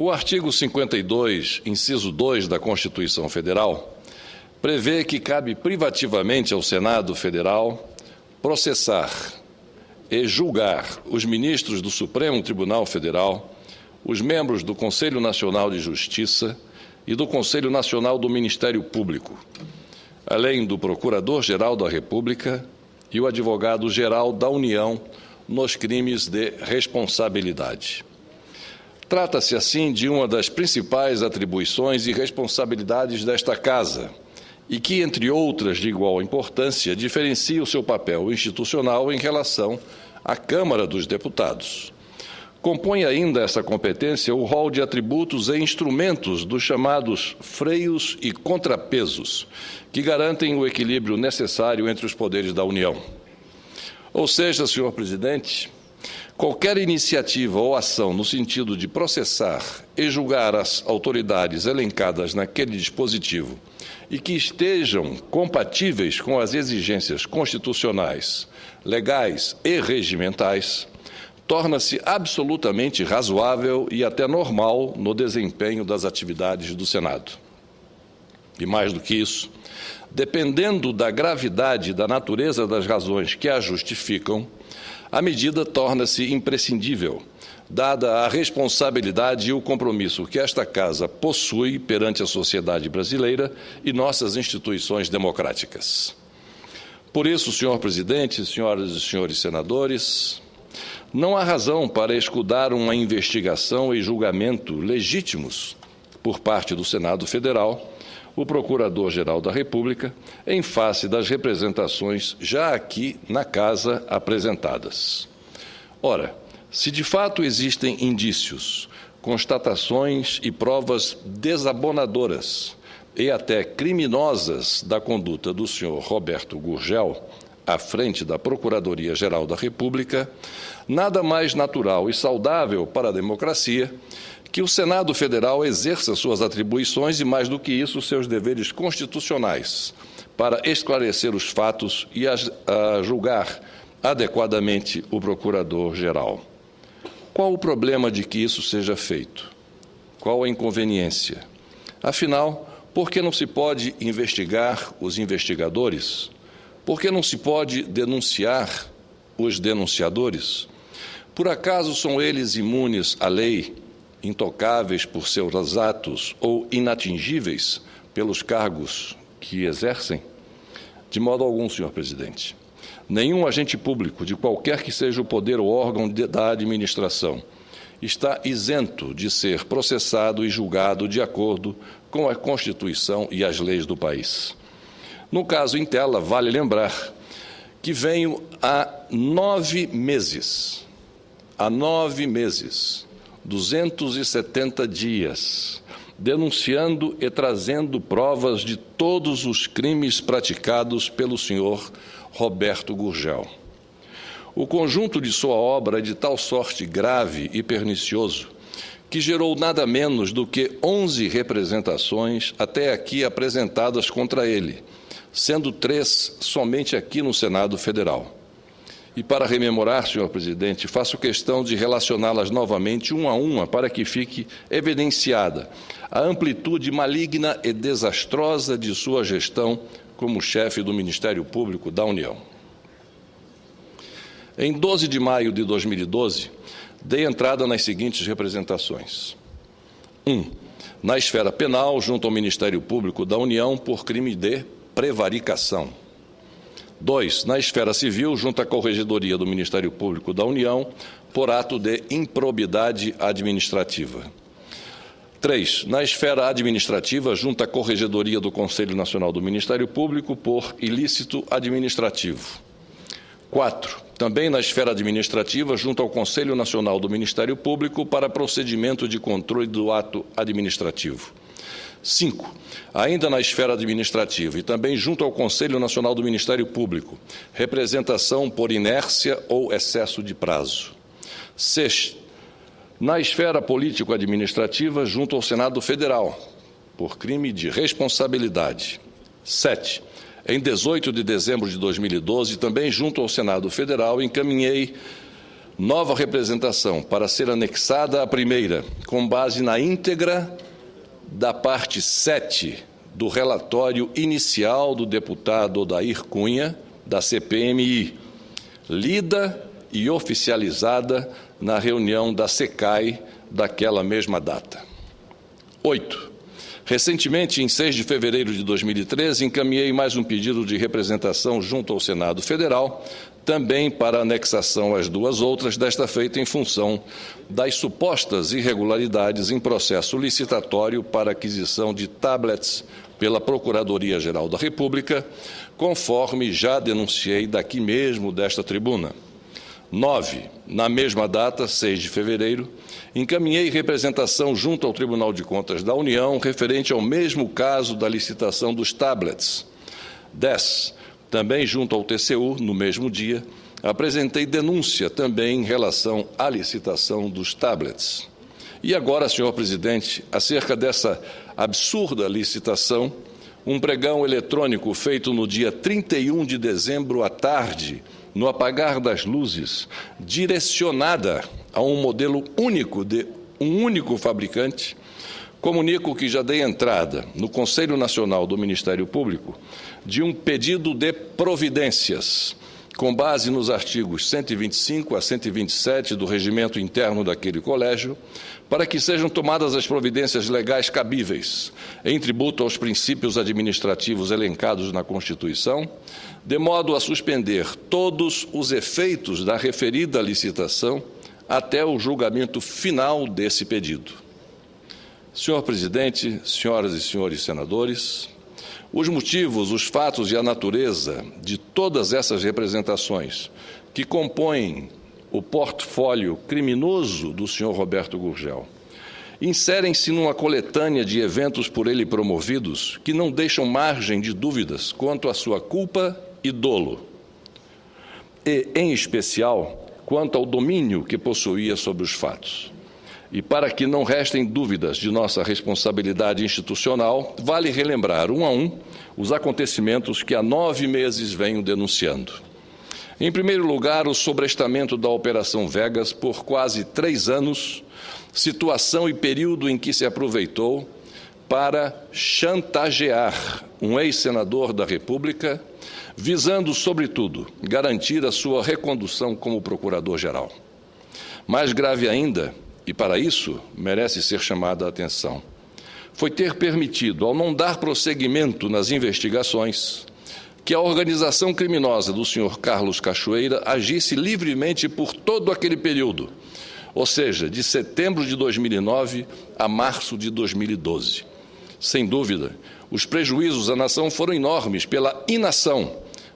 O artigo 52, inciso 2 da Constituição Federal, prevê que cabe privativamente ao Senado Federal processar e julgar os ministros do Supremo Tribunal Federal, os membros do Conselho Nacional de Justiça e do Conselho Nacional do Ministério Público, além do Procurador-Geral da República e o Advogado-Geral da União nos crimes de responsabilidade. Trata-se, assim, de uma das principais atribuições e responsabilidades desta Casa e que, entre outras de igual importância, diferencia o seu papel institucional em relação à Câmara dos Deputados. Compõe ainda essa competência o rol de atributos e instrumentos dos chamados freios e contrapesos, que garantem o equilíbrio necessário entre os poderes da União. Ou seja, senhor presidente, qualquer iniciativa ou ação no sentido de processar e julgar as autoridades elencadas naquele dispositivo e que estejam compatíveis com as exigências constitucionais, legais e regimentais, torna-se absolutamente razoável e até normal no desempenho das atividades do Senado. E mais do que isso, dependendo da gravidade e da natureza das razões que a justificam, a medida torna-se imprescindível, dada a responsabilidade e o compromisso que esta Casa possui perante a sociedade brasileira e nossas instituições democráticas. Por isso, senhor presidente, senhoras e senhores senadores, não há razão para escudar uma investigação e julgamento legítimos por parte do Senado Federal, o Procurador-Geral da República, em face das representações já aqui na Casa apresentadas. Ora, se de fato existem indícios, constatações e provas desabonadoras e até criminosas da conduta do senhor Roberto Gurgel, à frente da Procuradoria-Geral da República, nada mais natural e saudável para a democracia que o Senado Federal exerça suas atribuições e, mais do que isso, seus deveres constitucionais para esclarecer os fatos e a julgar adequadamente o Procurador-Geral. Qual o problema de que isso seja feito? Qual a inconveniência? Afinal, por que não se pode investigar os investigadores? Por que não se pode denunciar os denunciadores? Por acaso são eles imunes à lei, intocáveis por seus atos ou inatingíveis pelos cargos que exercem? De modo algum, senhor presidente. Nenhum agente público, de qualquer que seja o poder ou órgão da administração, está isento de ser processado e julgado de acordo com a Constituição e as leis do país. No caso em tela, vale lembrar que venho há 9 meses, 270 dias, denunciando e trazendo provas de todos os crimes praticados pelo senhor Roberto Gurgel. O conjunto de sua obra é de tal sorte grave e pernicioso que gerou nada menos do que 11 representações até aqui apresentadas contra ele, sendo 3 somente aqui no Senado Federal. E para rememorar, senhor presidente, faço questão de relacioná-las novamente uma a uma para que fique evidenciada a amplitude maligna e desastrosa de sua gestão como chefe do Ministério Público da União. Em 12 de maio de 2012, dei entrada nas seguintes representações. 1. Na esfera penal, junto ao Ministério Público da União, por crime de prevaricação. 2. Na esfera civil, junto à Corregedoria do Ministério Público da União, por ato de improbidade administrativa. 3. Na esfera administrativa, junto à Corregedoria do Conselho Nacional do Ministério Público, por ilícito administrativo. 4. Também na esfera administrativa, junto ao Conselho Nacional do Ministério Público, para procedimento de controle do ato administrativo. 5. Ainda na esfera administrativa e também junto ao Conselho Nacional do Ministério Público, representação por inércia ou excesso de prazo. 6. Na esfera político-administrativa, junto ao Senado Federal, por crime de responsabilidade. 7. Em 18 de dezembro de 2012, também junto ao Senado Federal, encaminhei nova representação para ser anexada à primeira, com base na íntegra da parte 7 do relatório inicial do deputado Odair Cunha, da CPMI, lida e oficializada na reunião da SECAI daquela mesma data. 8. Recentemente, em 6 de fevereiro de 2013, encaminhei mais um pedido de representação junto ao Senado Federal, também para anexação às duas outras, desta feita em função das supostas irregularidades em processo licitatório para aquisição de tablets pela Procuradoria-Geral da República, conforme já denunciei daqui mesmo desta tribuna. 9. Na mesma data, 6 de fevereiro, encaminhei representação junto ao Tribunal de Contas da União referente ao mesmo caso da licitação dos tablets. 10. Também junto ao TCU, no mesmo dia, apresentei denúncia também em relação à licitação dos tablets. E agora, senhor presidente, acerca dessa absurda licitação, um pregão eletrônico feito no dia 31 de dezembro à tarde, no apagar das luzes, direcionada a um modelo único de um único fabricante, comunico que já dei entrada no Conselho Nacional do Ministério Público de um pedido de providências, com base nos artigos 125 a 127 do regimento interno daquele colégio, para que sejam tomadas as providências legais cabíveis, em tributo aos princípios administrativos elencados na Constituição, de modo a suspender todos os efeitos da referida licitação até o julgamento final desse pedido. Senhor presidente, senhoras e senhores senadores, os motivos, os fatos e a natureza de todas essas representações que compõem o portfólio criminoso do senhor Roberto Gurgel inserem-se numa coletânea de eventos por ele promovidos que não deixam margem de dúvidas quanto à sua culpa e dolo, e, em especial, quanto ao domínio que possuía sobre os fatos. E para que não restem dúvidas de nossa responsabilidade institucional, vale relembrar, um a um, os acontecimentos que há 9 meses venho denunciando. Em primeiro lugar, o sobrestamento da Operação Vegas por quase 3 anos, situação e período em que se aproveitou para chantagear um ex-senador da República, visando, sobretudo, garantir a sua recondução como procurador-geral. Mais grave ainda, e para isso merece ser chamada a atenção, foi ter permitido, ao não dar prosseguimento nas investigações, que a organização criminosa do senhor Carlos Cachoeira agisse livremente por todo aquele período, ou seja, de setembro de 2009 a março de 2012. Sem dúvida, os prejuízos à nação foram enormes pela inação,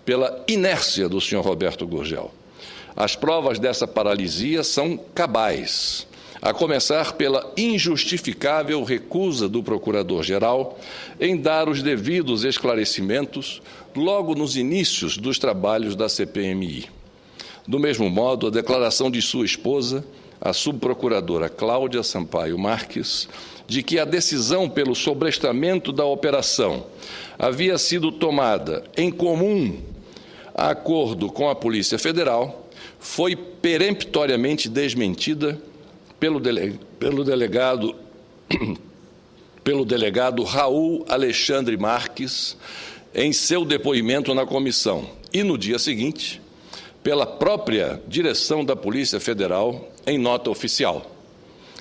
pela inércia do senhor Roberto Gurgel. As provas dessa paralisia são cabais, a começar pela injustificável recusa do Procurador-Geral em dar os devidos esclarecimentos logo nos inícios dos trabalhos da CPMI. Do mesmo modo, a declaração de sua esposa, a subprocuradora Cláudia Sampaio Marques, de que a decisão pelo sobrestamento da operação havia sido tomada em comum acordo com a Polícia Federal, foi peremptoriamente desmentida pelo delegado Raul Alexandre Marques em seu depoimento na comissão e, no dia seguinte, pela própria direção da Polícia Federal em nota oficial.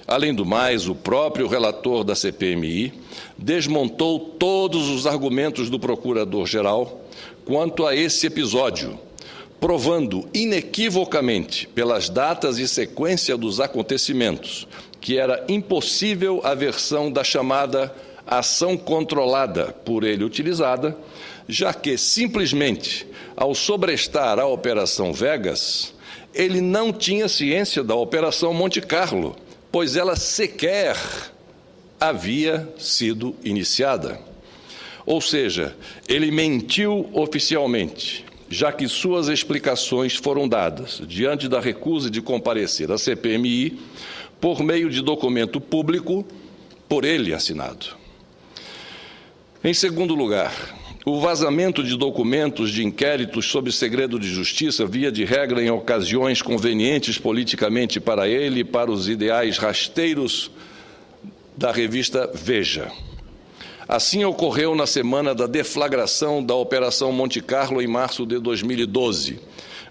Além do mais, o próprio relator da CPMI desmontou todos os argumentos do Procurador-Geral quanto a esse episódio, provando inequivocamente, pelas datas e sequência dos acontecimentos, que era impossível a versão da chamada ação controlada por ele utilizada, já que, simplesmente, ao sobrestar a Operação Vegas, ele não tinha ciência da Operação Monte Carlo, pois ela sequer havia sido iniciada. Ou seja, ele mentiu oficialmente, já que suas explicações foram dadas diante da recusa de comparecer à CPMI por meio de documento público por ele assinado. Em segundo lugar, o vazamento de documentos de inquéritos sob segredo de justiça, via de regra em ocasiões convenientes politicamente para ele e para os ideais rasteiros da revista Veja. Assim ocorreu na semana da deflagração da Operação Monte Carlo, em março de 2012,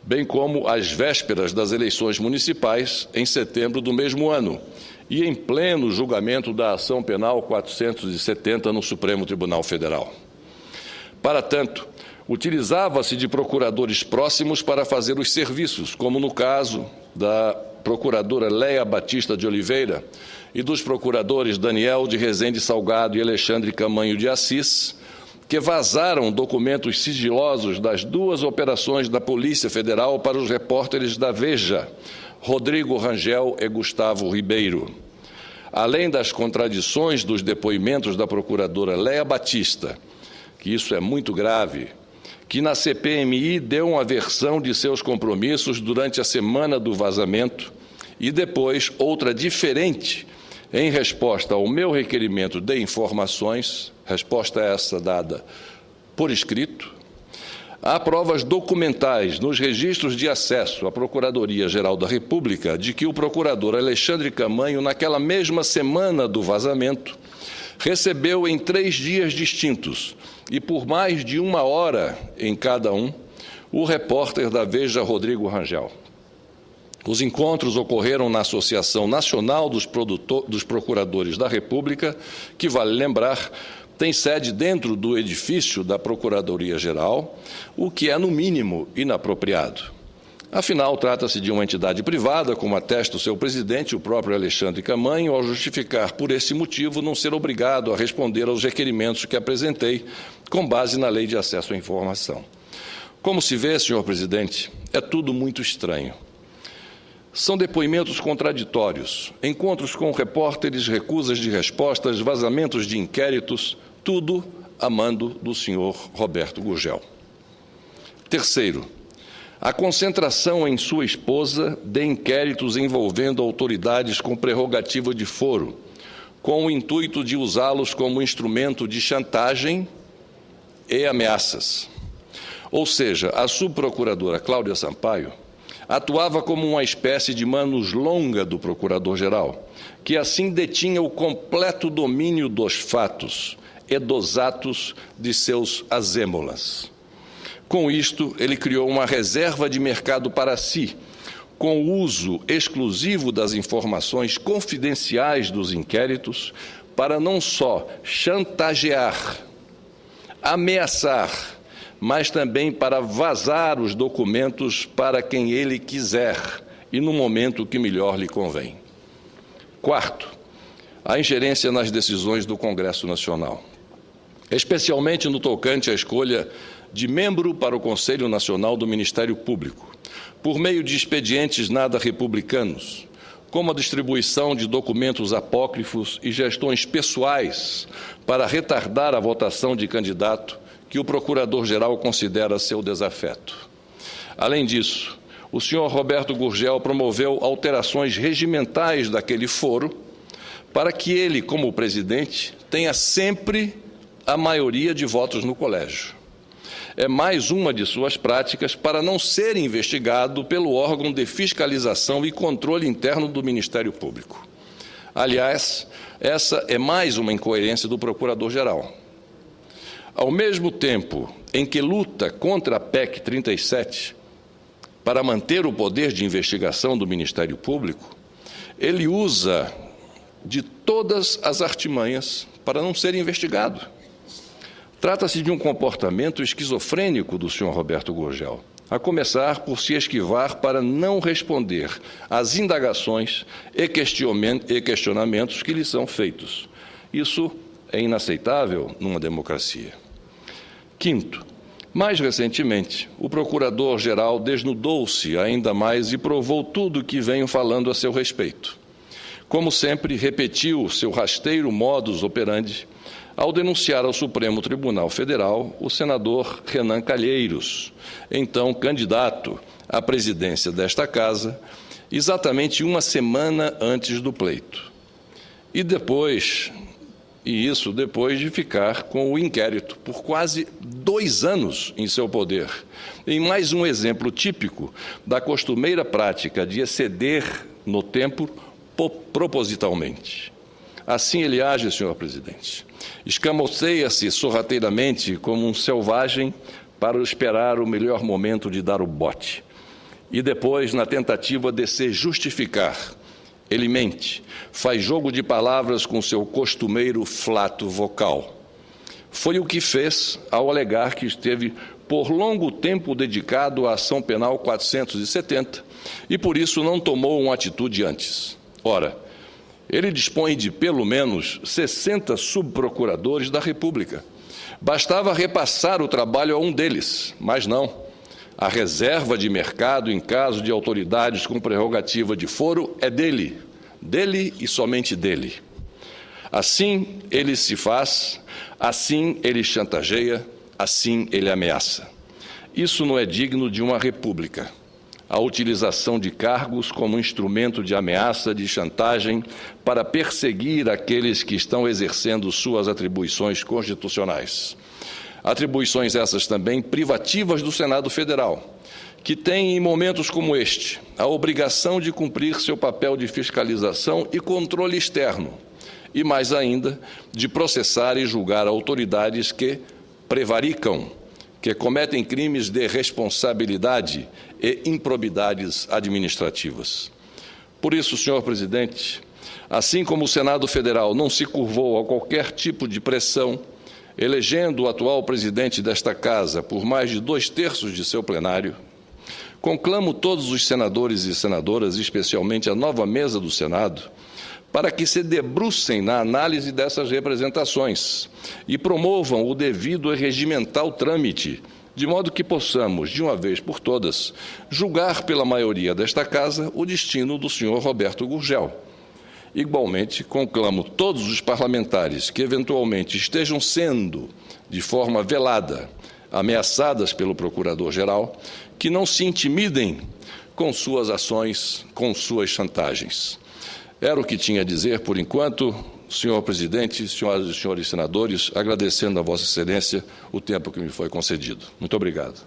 bem como às vésperas das eleições municipais, em setembro do mesmo ano, e em pleno julgamento da ação penal 470 no Supremo Tribunal Federal. Para tanto, utilizava-se de procuradores próximos para fazer os serviços, como no caso da procuradora Léa Batista de Oliveira e dos procuradores Daniel de Rezende Salgado e Alexandre Camanho de Assis, que vazaram documentos sigilosos das duas operações da Polícia Federal para os repórteres da Veja, Rodrigo Rangel e Gustavo Ribeiro. Além das contradições dos depoimentos da procuradora Léa Batista, que isso é muito grave, que na CPMI deu uma versão de seus compromissos durante a semana do vazamento e depois outra diferente em resposta ao meu requerimento de informações, resposta essa dada por escrito. Há provas documentais nos registros de acesso à Procuradoria-Geral da República de que o procurador Alexandre Camanho, naquela mesma semana do vazamento, recebeu em 3 dias distintos e por mais de 1 hora em cada um, o repórter da Veja, Rodrigo Rangel. Os encontros ocorreram na Associação Nacional dos Procuradores da República, que, vale lembrar, tem sede dentro do edifício da Procuradoria-Geral, o que é, no mínimo, inapropriado. Afinal, trata-se de uma entidade privada, como atesta o seu presidente, o próprio Alexandre Camanho, ao justificar, por esse motivo, não ser obrigado a responder aos requerimentos que apresentei, com base na Lei de Acesso à Informação. Como se vê, senhor presidente, é tudo muito estranho. São depoimentos contraditórios, encontros com repórteres, recusas de respostas, vazamentos de inquéritos, tudo a mando do senhor Roberto Gurgel. Terceiro, a concentração em sua esposa de inquéritos envolvendo autoridades com prerrogativa de foro, com o intuito de usá-los como instrumento de chantagem e ameaças. Ou seja, a subprocuradora Cláudia Sampaio atuava como uma espécie de manus longa do procurador-geral, que assim detinha o completo domínio dos fatos e dos atos de seus azêmolas. Com isto, ele criou uma reserva de mercado para si, com o uso exclusivo das informações confidenciais dos inquéritos, para não só chantagear, ameaçar, mas também para vazar os documentos para quem ele quiser e no momento que melhor lhe convém. Quarto, a ingerência nas decisões do Congresso Nacional, especialmente no tocante à escolha de membro para o Conselho Nacional do Ministério Público, por meio de expedientes nada republicanos, como a distribuição de documentos apócrifos e gestões pessoais para retardar a votação de candidato que o Procurador-Geral considera seu desafeto. Além disso, o senhor Roberto Gurgel promoveu alterações regimentais daquele foro para que ele, como presidente, tenha sempre a maioria de votos no colégio. É mais uma de suas práticas para não ser investigado pelo órgão de fiscalização e controle interno do Ministério Público. Aliás, essa é mais uma incoerência do Procurador-Geral. Ao mesmo tempo em que luta contra a PEC 37 para manter o poder de investigação do Ministério Público, ele usa de todas as artimanhas para não ser investigado. Trata-se de um comportamento esquizofrênico do senhor Roberto Gurgel, a começar por se esquivar para não responder às indagações e questionamentos que lhe são feitos. Isso é inaceitável numa democracia. Quinto, mais recentemente, o Procurador-Geral desnudou-se ainda mais e provou tudo o que venho falando a seu respeito. Como sempre, repetiu seu rasteiro modus operandi ao denunciar ao Supremo Tribunal Federal o senador Renan Calheiros, então candidato à presidência desta Casa, exatamente 1 semana antes do pleito. E depois, e isso depois de ficar com o inquérito por quase 2 anos em seu poder, em mais um exemplo típico da costumeira prática de exceder no tempo propositalmente. Assim ele age, senhor presidente. Escamoteia-se sorrateiramente como um selvagem para esperar o melhor momento de dar o bote. E depois, na tentativa de se justificar, ele mente, faz jogo de palavras com seu costumeiro flato vocal. Foi o que fez ao alegar que esteve por longo tempo dedicado à ação penal 470 e por isso não tomou uma atitude antes. Ora, ele dispõe de pelo menos 60 subprocuradores da República. Bastava repassar o trabalho a um deles, mas não. A reserva de mercado em caso de autoridades com prerrogativa de foro é dele e somente dele. Assim ele se faz, assim ele chantageia, assim ele ameaça. Isso não é digno de uma república. A utilização de cargos como instrumento de ameaça, de chantagem, para perseguir aqueles que estão exercendo suas atribuições constitucionais. Atribuições essas também privativas do Senado Federal, que tem, em momentos como este, a obrigação de cumprir seu papel de fiscalização e controle externo, e mais ainda, de processar e julgar autoridades que prevaricam, que cometem crimes de responsabilidade e improbidades administrativas. Por isso, senhor presidente, assim como o Senado Federal não se curvou a qualquer tipo de pressão, elegendo o atual presidente desta Casa por mais de 2/3 de seu plenário, conclamo todos os senadores e senadoras, especialmente a nova mesa do Senado, para que se debrucem na análise dessas representações e promovam o devido e regimental trâmite, de modo que possamos, de uma vez por todas, julgar pela maioria desta Casa o destino do senhor Roberto Gurgel. Igualmente, conclamo todos os parlamentares que eventualmente estejam sendo, de forma velada, ameaçadas pelo Procurador-Geral, que não se intimidem com suas ações, com suas chantagens. Era o que tinha a dizer, por enquanto, senhor presidente, senhoras e senhores senadores, agradecendo a Vossa Excelência o tempo que me foi concedido. Muito obrigado.